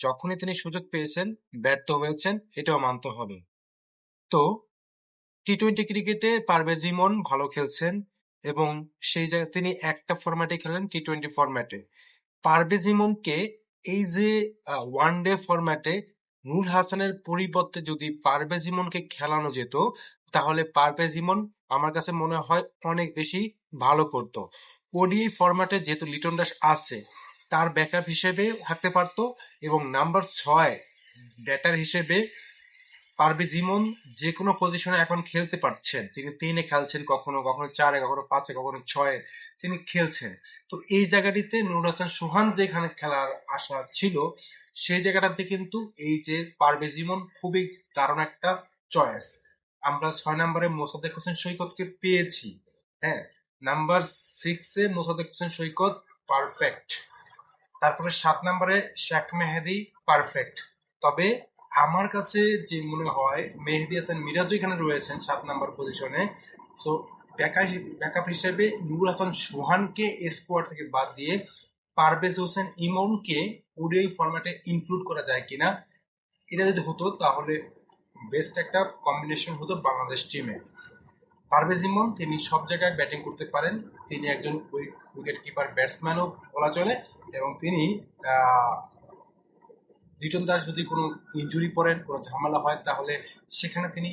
যখনই তিনি সুযোগ পেয়েছেন ব্যর্থ হয়েছেন, এটাও মানতে হবে। তো টি-টোয়েন্টি ক্রিকেটে পারভেজ ইমন ভালো খেলছেন এবং সেই জায়গায় তিনি একটা ফরম্যাটে খেলেন, টি-টোয়েন্টি ফরম্যাটে। পারভেজ ইমনকে এই যে ওয়ানডে ফরম্যাটে নূর হাসানের পরিবর্তে যদি পারভেজ ইমনকে খেলানো যেত, তাহলে পারভেজ ইমন আমার কাছে মনে হয় অনেক বেশি ভালো করতো। ওডিআই ফরম্যাটে যেহেতু লিটন দাস আছে, তার ব্যাকআপ হিসেবে থাকতে পারতো এবং নাম্বার 6 ব্যাটার হিসেবে পারভেজ ইমন যে কোনো পজিশনে এখন খেলতে পারছেন। তিনি 3-এ খেলছেন, কখনো কখনো 4-এ, কখনো 5-এ, কখনো 6-এ তিনি খেলছেন। তো এই জায়গাটিতে নুর হাসান সোহান যেখানে খেলার আশা ছিল, সেই জায়গাটাতে কিন্তু এই যে পারভেজ ইমন খুবই দারুণ একটা চয়েস। আমরা 6 নম্বরে মোসাদ্দেক হোসেন সৈকতকে পেয়েছি। হ্যাঁ, নাম্বার 6-এ মোসাদ্দেক হোসেন সৈকত পারফেক্ট। তারপরে 7 নম্বরে শেখ মেহেদী পারফেক্ট। তবে আমার কাছে যে মনে হয় মেহেদী হাসান মিরাজও এখানে রয়েছেন 7 নম্বর পজিশনে। সো ব্যাকআপ হিসেবে নূর হাসান সোহানকে স্কোয়াড থেকে বাদ দিয়ে পারভেজ হোসেন ইমনকে ওডিআই ফরম্যাটে ইনক্লুড করা যায় কিনা, এটা যদি হতো তাহলে বেস্ট একটা কম্বিনেশন হতো বাংলাদেশ টিমে। পারভেজ ইমন তিনি সব জায়গায় ব্যাটিং করতে পারেন, তিনি একজন উইকেট কিপার ব্যাটসম্যানও বলা চলে এবং তিনি লিটন দাস যদি কোনো ইনজুরি পড়েন, কোনো ঝামেলা হয়, তাহলে সেখানে তিনি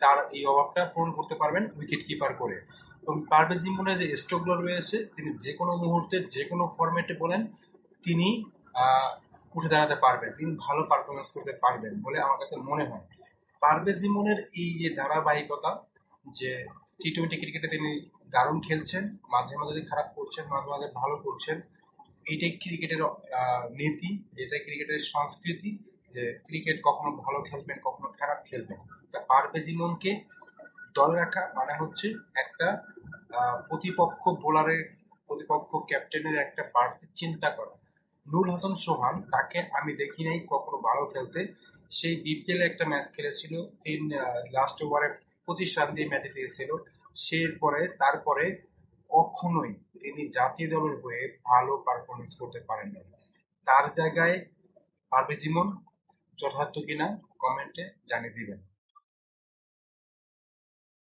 তার এই অভাবটা পূরণ করতে পারবেন উইকেট কিপার করে। এবং পারভেজ ইমনের যে স্ট্রোকগুলো রয়েছে, তিনি যে কোনো মুহূর্তে যে কোনো ফরম্যাটে বলেন তিনি উঠে দাঁড়াতে পারবেন, তিনি ভালো পারফরমেন্স করতে পারবেন বলে আমার কাছে মনে হয়। পারভেজ ইমনের এই যে ধারাবাহিকতা, যে টি-টোয়েন্টি ক্রিকেটে তিনি দারুণ খেলছেন, মাঝে মাঝে খারাপ করছেন, মাঝে মাঝে ভালো করছেন, এইটাই ক্রিকেটের নীতি, এটাই ক্রিকেটের সংস্কৃতি, যে ক্রিকেট কখনো ভালো খেলবেন, কখনো খারাপ খেলবেন। তা পারভেজ ইমনকে দলে রাখা মানে হচ্ছে একটা প্রতিপক্ষ ক্যাপ্টেনের একটা বাড়তি চিন্তা করা। নূর হাসান সোহান, তাকে আমি দেখি নাই কখনো ভালো খেলতে। সেই বিপিএল একটা ম্যাচ খেলেছিল, লাস্ট ওভারে 25 রান দিয়ে ম্যাচ জিতেছিল। তারপরে কখনোই তিনি জাতীয় দলের হয়ে ভালো পারফরমেন্স করতে পারেন না। তার জায়গায় পারভেজ ইমন যথার্থ কিনা কমেন্টে জানিয়ে দিবেন।